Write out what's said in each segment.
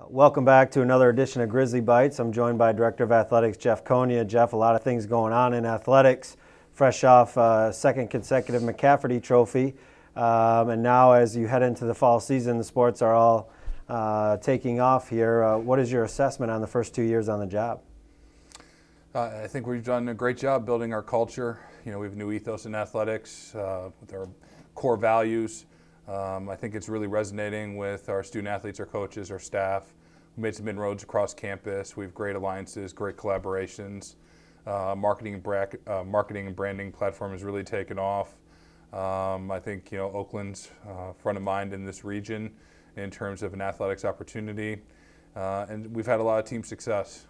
Welcome back to another edition of Grizzly Bites. I'm joined by Director of Athletics Jeff Konya. Jeff, a lot of things going on in athletics, fresh off second consecutive McCafferty Trophy. And now as you head into the fall season, the sports are all taking off here. What is your assessment on the first 2 years on the job? I think we've done a great job building our culture. We have a new ethos in athletics with our core values. I think it's really resonating with our student athletes, our coaches, our staff. We made some inroads across campus. We have great alliances, great collaborations. Marketing and branding platform has really taken off. I think Oakland's front of mind in this region in terms of an athletics opportunity, and we've had a lot of team success.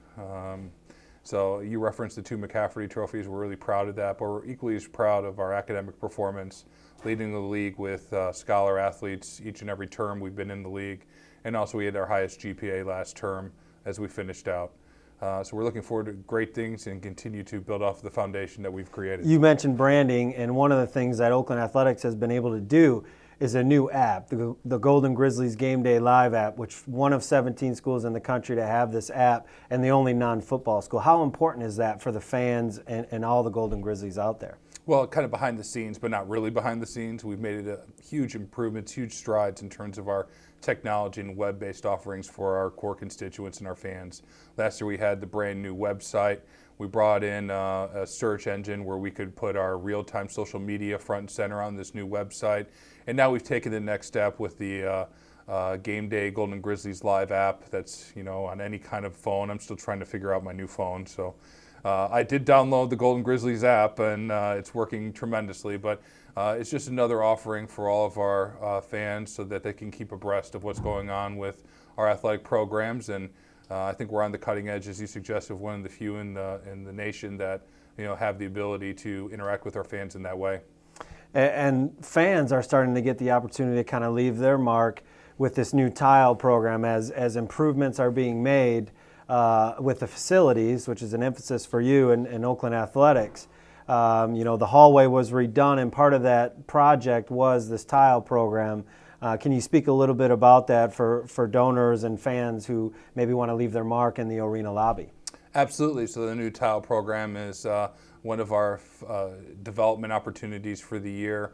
So you referenced the two McCafferty trophies. We're really proud of that, but we're equally as proud of our academic performance, leading the league with scholar athletes each and every term we've been in the league. And also we had our highest GPA last term as we finished out. So we're looking forward to great things and continue to build off the foundation that we've created. You mentioned branding, and one of the things that Oakland Athletics has been able to do is a new app, the Golden Grizzlies Gameday Live App, which one of 17 schools in the country to have this app and the only non-football school. How important is that for the fans and all the Golden Grizzlies out there? Well, kind of behind the scenes, but not really behind the scenes. We've made it huge improvements, huge strides in terms of our technology and web-based offerings for our core constituents and our fans. Last year we had the brand new website. We brought in a search engine where we could put our real-time social media front and center on this new website. And now we've taken the next step with the Gameday Golden Grizzlies Live App that's on any kind of phone. I'm still trying to figure out my new phone. So I did download the Golden Grizzlies app, and it's working tremendously. But it's just another offering for all of our fans so that they can keep abreast of what's going on with our athletic programs. And I think we're on the cutting edge, as you suggested, of one of the few in the nation that have the ability to interact with our fans in that way. And fans are starting to get the opportunity to kind of leave their mark with this new tile program as improvements are being made with the facilities, which is an emphasis for you in Oakland Athletics. The hallway was redone, and part of that project was this tile program. Can you speak a little bit about that for donors and fans who maybe want to leave their mark in the arena lobby? Absolutely. So the new tile program is one of our development opportunities for the year.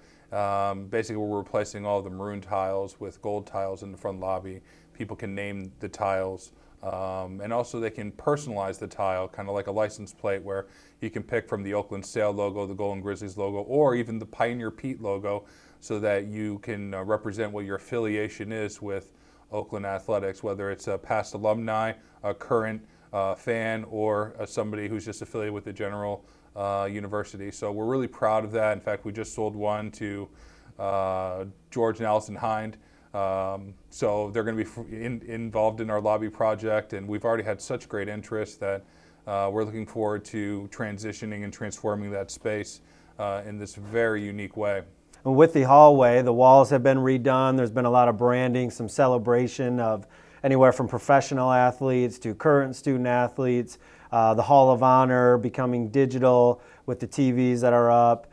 Basically, we're replacing all the maroon tiles with gold tiles in the front lobby. People can name the tiles, and also they can personalize the tile, kind of like a license plate where you can pick from the Oakland Sail logo, the Golden Grizzlies logo, or even the Pioneer Pete logo, so that you can represent what your affiliation is with Oakland Athletics, whether it's a past alumni, a current fan, or somebody who's just affiliated with the general university. So we're really proud of that. In fact, we just sold one to George and Allison Hind. So they're going to be involved in our lobby project, and we've already had such great interest that we're looking forward to transitioning and transforming that space in this very unique way. With the hallway, the walls have been redone. There's been a lot of branding, some celebration of anywhere from professional athletes to current student athletes. The Hall of Honor becoming digital with the TVs that are up.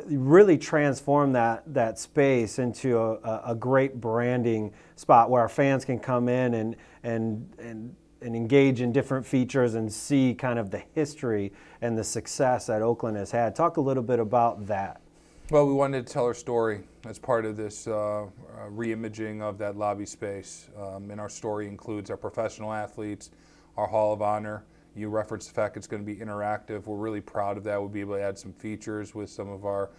Really transform that space into a great branding spot where our fans can come in and engage in different features and see kind of the history and the success that Oakland has had. Talk a little bit about that. Well, we wanted to tell our story as part of this re-imaging of that lobby space. And our story includes our professional athletes, our Hall of Honor. You referenced the fact it's going to be interactive. We're really proud of that. We'll be able to add some features with some of our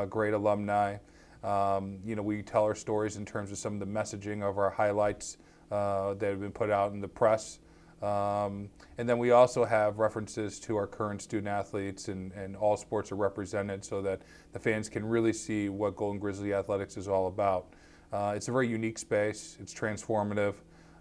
great alumni. We tell our stories in terms of some of the messaging of our highlights that have been put out in the press. And then we also have references to our current student athletes, and all sports are represented so that the fans can really see what Golden Grizzly Athletics is all about. It's a very unique space. It's transformative.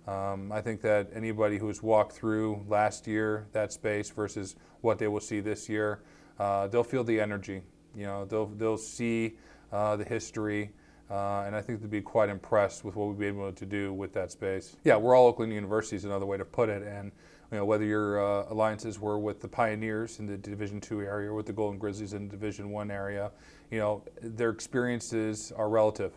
I think that anybody who has walked through last year that space versus what they will see this year, they'll feel the energy. They'll see the history. And I think they'd be quite impressed with what we've been able to do with that space. Yeah, we're all Oakland University is another way to put it. And whether your alliances were with the Pioneers in the Division II area or with the Golden Grizzlies in the Division I area, their experiences are relative.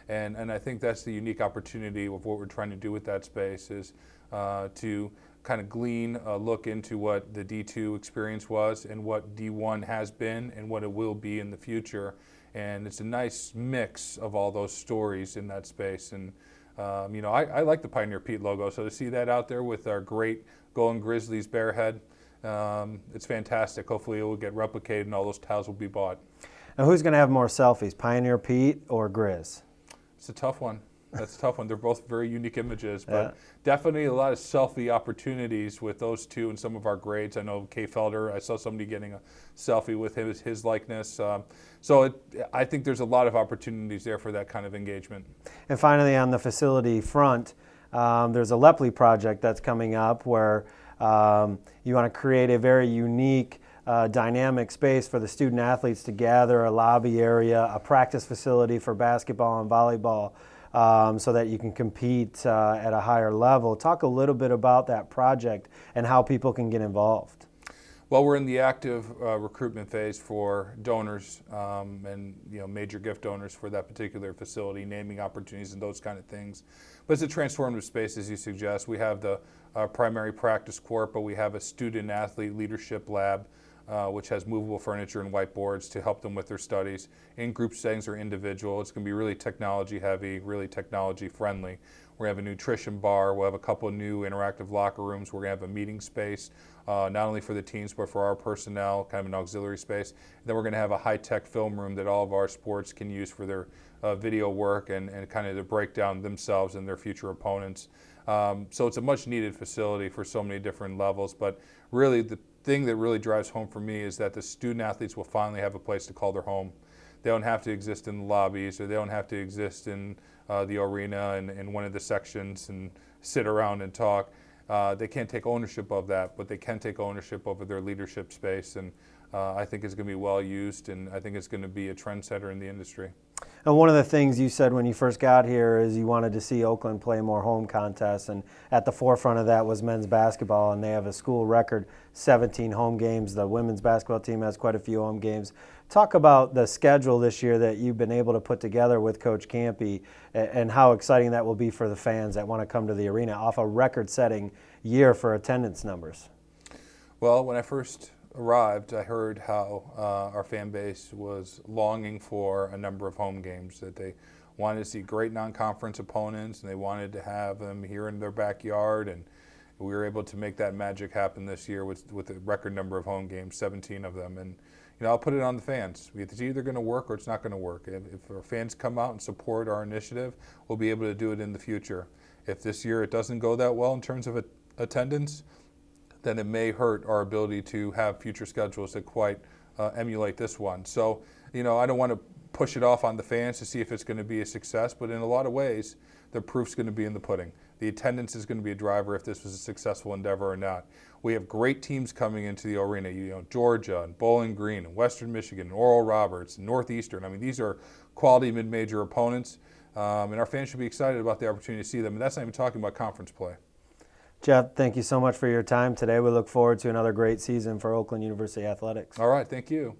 And I think that's the unique opportunity of what we're trying to do with that space is to kind of glean a look into what the D2 experience was and what D1 has been and what it will be in the future. And it's a nice mix of all those stories in that space. And I like the Pioneer Pete logo, so to see that out there with our great Golden Grizzlies bear head, it's fantastic. Hopefully it will get replicated and all those tiles will be bought. Now, who's going to have more selfies, Pioneer Pete or Grizz? It's a tough one. That's a tough one. They're both very unique images, but definitely a lot of selfie opportunities with those two and some of our grades. I know Kay Felder, I saw somebody getting a selfie with his likeness. I think there's a lot of opportunities there for that kind of engagement. And finally, on the facility front, there's a Lepley project that's coming up where you want to create a very unique dynamic space for the student athletes to gather, a lobby area, a practice facility for basketball and volleyball, so that you can compete at a higher level. Talk a little bit about that project and how people can get involved. Well, we're in the active recruitment phase for donors and major gift donors for that particular facility, naming opportunities and those kind of things. But it's a transformative space, as you suggest. We have the primary practice court, but we have a student athlete leadership lab, which has movable furniture and whiteboards to help them with their studies in group settings or individual. It's going to be really technology heavy, really technology friendly. We're going to have a nutrition bar. We'll have a couple of new interactive locker rooms. We're going to have a meeting space, not only for the teams, but for our personnel, kind of an auxiliary space. And then we're going to have a high-tech film room that all of our sports can use for their video work and kind of to break down themselves and their future opponents. So it's a much needed facility for so many different levels, but really the thing that really drives home for me is that the student athletes will finally have a place to call their home. They don't have to exist in the lobbies, or they don't have to exist in the arena and in one of the sections and sit around and talk. They can't take ownership of that, but they can take ownership over their leadership space, and I think it's going to be well used, and I think it's going to be a trendsetter in the industry. And one of the things you said when you first got here is you wanted to see Oakland play more home contests, and at the forefront of that was men's basketball, and they have a school record 17 home games. The women's basketball team has quite a few home games. Talk about the schedule this year that you've been able to put together with Coach Campy and how exciting that will be for the fans that want to come to the arena off a record-setting year for attendance numbers. Well, when I first arrived, I heard how our fan base was longing for a number of home games, that they wanted to see great non-conference opponents and they wanted to have them here in their backyard, and we were able to make that magic happen this year with a record number of home games, 17 of them. And I'll put it on the fans. It's either going to work or it's not going to work. If our fans come out and support our initiative, we'll be able to do it in the future. If this year it doesn't go that well in terms of attendance, then it may hurt our ability to have future schedules that quite emulate this one. So, I don't want to push it off on the fans to see if it's going to be a success, but in a lot of ways, the proof's going to be in the pudding. The attendance is going to be a driver if this was a successful endeavor or not. We have great teams coming into the arena, Georgia and Bowling Green and Western Michigan and Oral Roberts and Northeastern. I mean, these are quality mid-major opponents, and our fans should be excited about the opportunity to see them. And that's not even talking about conference play. Jeff, thank you so much for your time today. We look forward to another great season for Oakland University Athletics. All right, thank you.